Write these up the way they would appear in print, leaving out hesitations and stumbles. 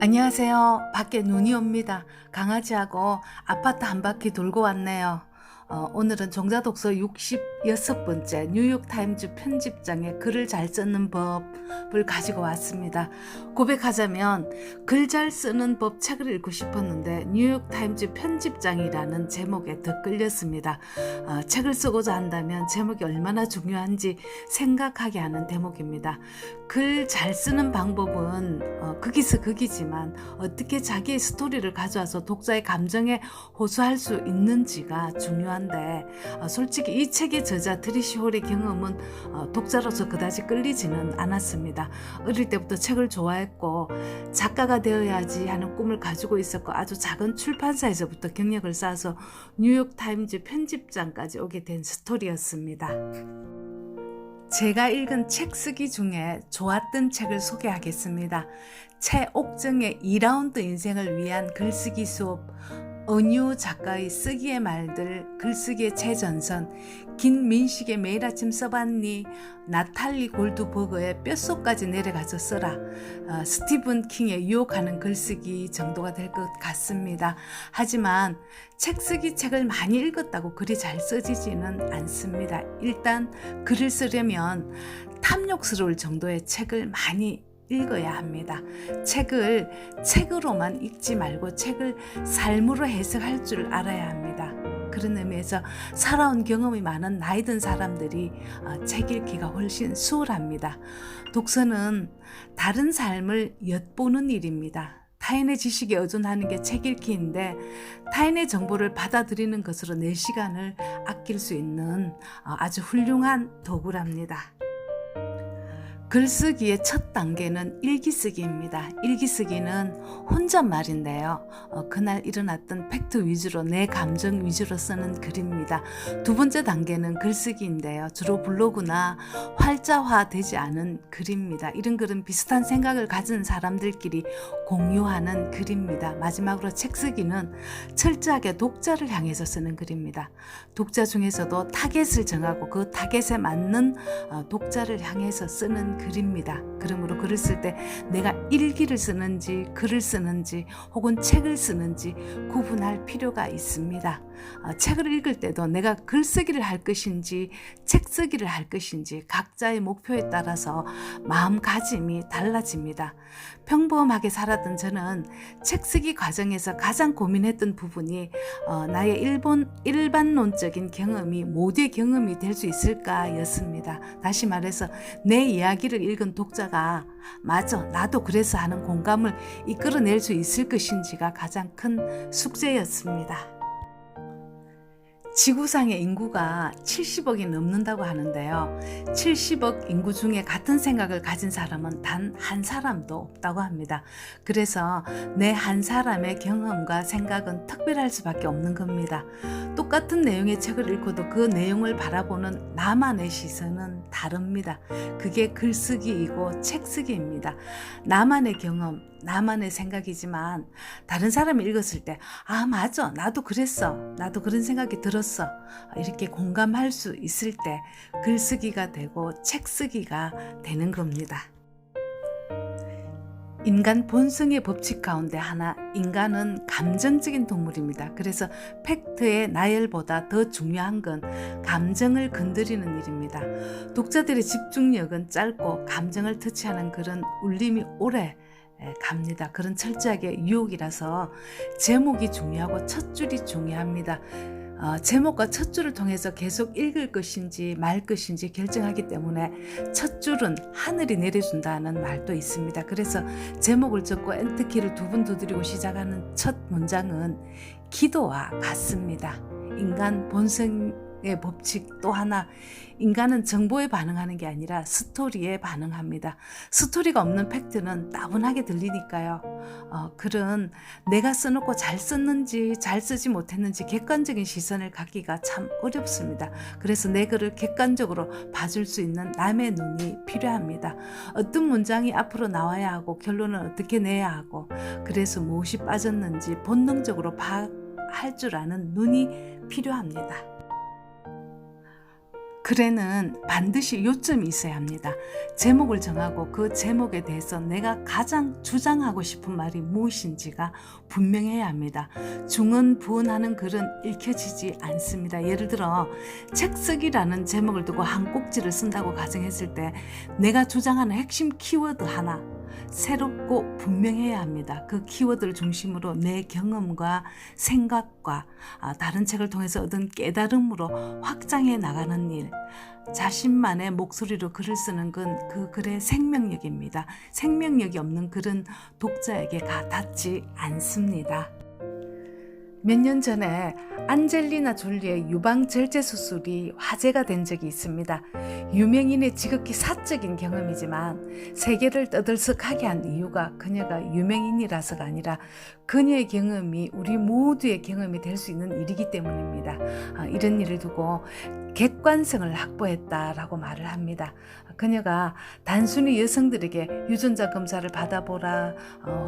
안녕하세요. 밖에 눈이 옵니다. 강아지하고 아파트 한 바퀴 돌고 왔네요. 오늘은 종자독서 66번째 뉴욕타임즈 편집장의 글을 잘 쓰는 법을 가지고 왔습니다. 고백하자면 글 잘 쓰는 법 책을 읽고 싶었는데 뉴욕타임즈 편집장이라는 제목에 더 끌렸습니다. 책을 쓰고자 한다면 제목이 얼마나 중요한지 생각하게 하는 대목입니다. 글 잘 쓰는 방법은 극이서 극이지만 어떻게 자기의 스토리를 가져와서 독자의 감정에 호소할 수 있는지가 중요한데 솔직히 이 책의 저자 트리시 홀의 경험은 독자로서 그다지 끌리지는 않았습니다. 어릴 때부터 책을 좋아했고 작가가 되어야지 하는 꿈을 가지고 있었고 아주 작은 출판사에서부터 경력을 쌓아서 뉴욕타임즈 편집장까지 오게 된 스토리였습니다. 제가 읽은 책 쓰기 중에 좋았던 책을 소개하겠습니다. 최옥정의 2라운드 인생을 위한 글쓰기 수업, 은유 작가의 쓰기의 말들, 글쓰기의 최전선, 김민식의 매일 아침 써봤니, 나탈리 골드버거의 뼛속까지 내려가서 써라, 스티븐 킹의 유혹하는 글쓰기 정도가 될 것 같습니다. 하지만 책 쓰기 책을 많이 읽었다고 글이 잘 써지지는 않습니다. 일단 글을 쓰려면 탐욕스러울 정도의 책을 많이 읽어야 합니다. 책을 책으로만 읽지 말고 책을 삶으로 해석할 줄 알아야 합니다. 그런 의미에서 살아온 경험이 많은 나이 든 사람들이 책 읽기가 훨씬 수월합니다. 독서는 다른 삶을 엿보는 일입니다. 타인의 지식에 의존하는 게 책 읽기인데 타인의 정보를 받아들이는 것으로 내 시간을 아낄 수 있는 아주 훌륭한 도구랍니다. 글쓰기의 첫 단계는 일기쓰기입니다. 일기쓰기는 혼잣말인데요. 그날 일어났던 팩트 위주로 내 감정 위주로 쓰는 글입니다. 두 번째 단계는 글쓰기인데요. 주로 블로그나 활자화되지 않은 글입니다. 이런 글은 비슷한 생각을 가진 사람들끼리 공유하는 글입니다. 마지막으로 책쓰기는 철저하게 독자를 향해서 쓰는 글입니다. 독자 중에서도 타겟을 정하고 그 타겟에 맞는 독자를 향해서 쓰는 글입니다. 그러므로 글을 쓸 때 내가 일기를 쓰는지 글을 쓰는지 혹은 책을 쓰는지 구분할 필요가 있습니다. 책을 읽을 때도 내가 글쓰기를 할 것인지 책쓰기를 할 것인지 각자의 목표에 따라서 마음가짐이 달라집니다. 평범하게 살았던 저는 책쓰기 과정에서 가장 고민했던 부분이 나의 일반론적인 경험이 모두의 경험이 될 수 있을까 였습니다. 다시 말해서 내 이야기를 읽은 독자가 맞아 나도 그래서 하는 공감을 이끌어낼 수 있을 것인지가 가장 큰 숙제였습니다. 지구상의 인구가 70억이 넘는다고 하는데요. 70억 인구 중에 같은 생각을 가진 사람은 단 한 사람도 없다고 합니다. 그래서 내 한 사람의 경험과 생각은 특별할 수밖에 없는 겁니다. 똑같은 내용의 책을 읽고도 그 내용을 바라보는 나만의 시선은 다릅니다. 그게 글쓰기이고 책쓰기입니다. 나만의 경험, 나만의 생각이지만 다른 사람이 읽었을 때 맞아 나도 그랬어 나도 그런 생각이 들었어 이렇게 공감할 수 있을 때 글쓰기가 되고 책쓰기가 되는 겁니다. 인간 본성의 법칙 가운데 하나, 인간은 감정적인 동물입니다. 그래서 팩트의 나열보다 더 중요한 건 감정을 건드리는 일입니다. 독자들의 집중력은 짧고 감정을 터치하는 글은 울림이 오래 갑니다. 그런 철저하게 유혹이라서 제목이 중요하고 첫 줄이 중요합니다. 제목과 첫 줄을 통해서 계속 읽을 것인지 말 것인지 결정하기 때문에 첫 줄은 하늘이 내려준다는 말도 있습니다. 그래서 제목을 적고 엔터키를 두 번 두드리고 시작하는 첫 문장은 기도와 같습니다. 인간 본성의 법칙 또 하나, 인간은 정보에 반응하는 게 아니라 스토리에 반응합니다. 스토리가 없는 팩트는 따분하게 들리니까요. 글은 내가 써놓고 잘 썼는지 잘 쓰지 못했는지 객관적인 시선을 갖기가 참 어렵습니다. 그래서 내 글을 객관적으로 봐줄 수 있는 남의 눈이 필요합니다. 어떤 문장이 앞으로 나와야 하고 결론을 어떻게 내야 하고 그래서 무엇이 빠졌는지 본능적으로 파악할 줄 아는 눈이 필요합니다. 글에는 반드시 요점이 있어야 합니다. 제목을 정하고 그 제목에 대해서 내가 가장 주장하고 싶은 말이 무엇인지가 분명해야 합니다. 중언부언하는 글은 읽혀지지 않습니다. 예를 들어 책 쓰기라는 제목을 두고 한 꼭지를 쓴다고 가정했을 때 내가 주장하는 핵심 키워드 하나 새롭고 분명해야 합니다. 그 키워드를 중심으로 내 경험과 생각과 다른 책을 통해서 얻은 깨달음으로 확장해 나가는 일, 자신만의 목소리로 글을 쓰는 건 그 글의 생명력입니다. 생명력이 없는 글은 독자에게 닿지 않습니다. 몇 년 전에 안젤리나 졸리의 유방절제 수술이 화제가 된 적이 있습니다. 유명인의 지극히 사적인 경험이지만 세계를 떠들썩하게 한 이유가 그녀가 유명인이라서가 아니라 그녀의 경험이 우리 모두의 경험이 될 수 있는 일이기 때문입니다. 이런 일을 두고 객관성을 확보했다라고 말을 합니다. 그녀가 단순히 여성들에게 유전자 검사를 받아보라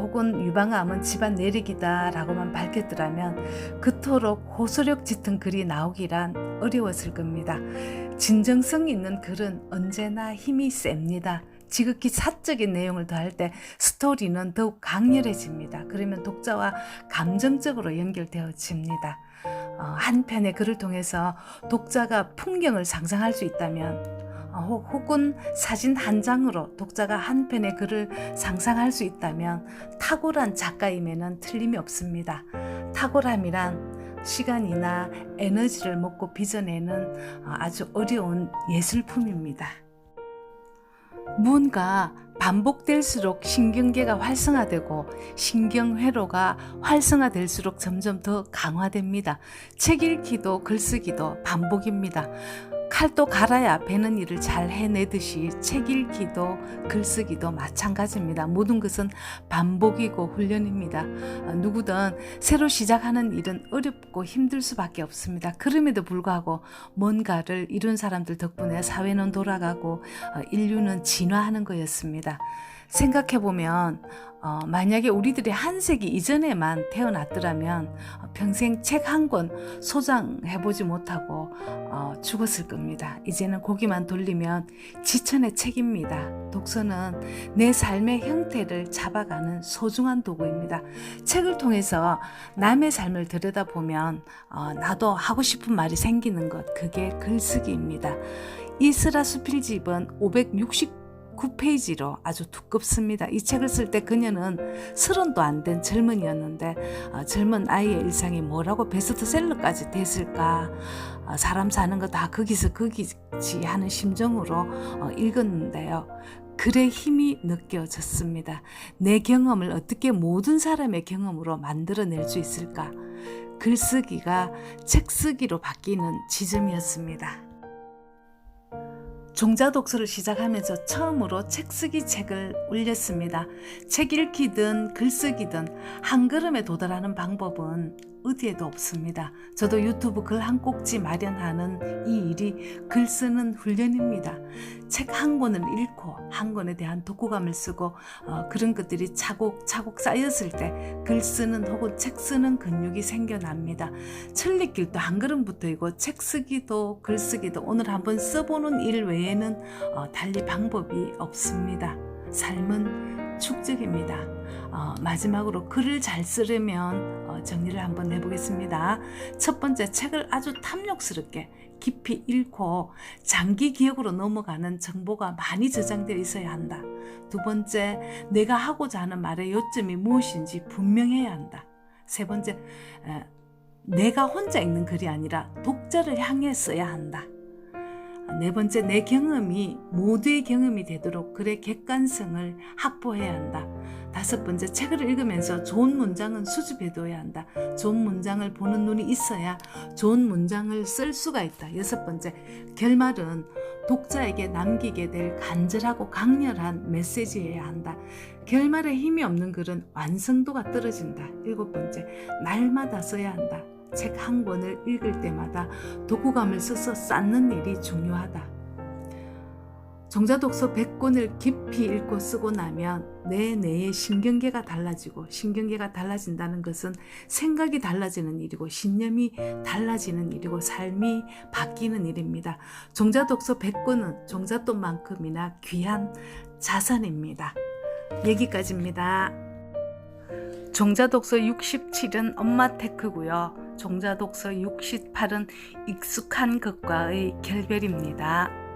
혹은 유방암은 집안 내력이다 라고만 밝혔더라면 그토록 호소력 짙은 글이 나오기란 어려웠을 겁니다. 진정성 있는 글은 언제나 힘이 셉니다. 지극히 사적인 내용을 더할 때 스토리는 더욱 강렬해집니다. 그러면 독자와 감정적으로 연결되어집니다. 한 편의 글을 통해서 독자가 풍경을 상상할 수 있다면 혹은 사진 한 장으로 독자가 한 편의 글을 상상할 수 있다면 탁월한 작가임에는 틀림이 없습니다. 탁월함이란 시간이나 에너지를 먹고 빚어내는 아주 어려운 예술품입니다. 무언가 반복될수록 신경계가 활성화되고 신경회로가 활성화될수록 점점 더 강화됩니다. 책 읽기도 글쓰기도 반복입니다. 칼도 갈아야 베는 일을 잘 해내듯이 책 읽기도 글쓰기도 마찬가지입니다. 모든 것은 반복이고 훈련입니다. 누구든 새로 시작하는 일은 어렵고 힘들 수밖에 없습니다. 그럼에도 불구하고 뭔가를 이룬 사람들 덕분에 사회는 돌아가고 인류는 진화하는 거였습니다. 생각해보면 만약에 우리들이 한 세기 이전에만 태어났더라면 평생 책 한 권 소장해보지 못하고 죽었을 겁니다. 이제는 고개만 돌리면 지천의 책입니다. 독서는 내 삶의 형태를 잡아가는 소중한 도구입니다. 책을 통해서 남의 삶을 들여다보면 나도 하고 싶은 말이 생기는 것, 그게 글쓰기입니다. 이스라 수필집은 569페이지로 아주 두껍습니다. 이 책을 쓸 때 그녀는 30도 안 된 젊은이였는데 젊은 아이의 일상이 뭐라고 베스트셀러까지 됐을까? 사람 사는 거 다 거기서 거기지 하는 심정으로 읽었는데요. 글의 힘이 느껴졌습니다. 내 경험을 어떻게 모든 사람의 경험으로 만들어낼 수 있을까? 글쓰기가 책쓰기로 바뀌는 지점이었습니다. 종자독서를 시작하면서 처음으로 책쓰기 책을 올렸습니다. 책 읽기든 글쓰기든 한 걸음에 도달하는 방법은 어디에도 없습니다. 저도 유튜브 글 한 꼭지 마련하는 이 일이 글 쓰는 훈련입니다. 책 한 권을 읽고 한 권에 대한 독후감을 쓰고 그런 것들이 차곡차곡 쌓였을 때 글 쓰는 혹은 책 쓰는 근육이 생겨납니다. 천리길도 한 걸음부터이고 책 쓰기도 글 쓰기도 오늘 한번 써보는 일 외에는 달리 방법이 없습니다. 삶은 축적입니다. 마지막으로 글을 잘 쓰려면 정리를 한번 해보겠습니다. 첫 번째, 책을 아주 탐욕스럽게 깊이 읽고 장기 기억으로 넘어가는 정보가 많이 저장되어 있어야 한다. 두 번째, 내가 하고자 하는 말의 요점이 무엇인지 분명해야 한다. 세 번째, 내가 혼자 읽는 글이 아니라 독자를 향해 써야 한다. 네 번째, 내 경험이 모두의 경험이 되도록 글의 객관성을 확보해야 한다. 다섯 번째, 책을 읽으면서 좋은 문장은 수집해둬야 한다. 좋은 문장을 보는 눈이 있어야 좋은 문장을 쓸 수가 있다. 여섯 번째, 결말은 독자에게 남기게 될 간절하고 강렬한 메시지여야 한다. 결말에 힘이 없는 글은 완성도가 떨어진다. 일곱 번째, 날마다 써야 한다. 책 한 권을 읽을 때마다 독후감을 써서 쌓는 일이 중요하다. 종자독서 100권을 깊이 읽고 쓰고 나면 내 뇌의 신경계가 달라지고, 신경계가 달라진다는 것은 생각이 달라지는 일이고 신념이 달라지는 일이고 삶이 바뀌는 일입니다. 종자독서 100권은 종잣돈만큼이나 귀한 자산입니다. 여기까지입니다. 종자독서 67은 엄마 테크고요. 종자독서 68은 익숙한 것과의 결별입니다.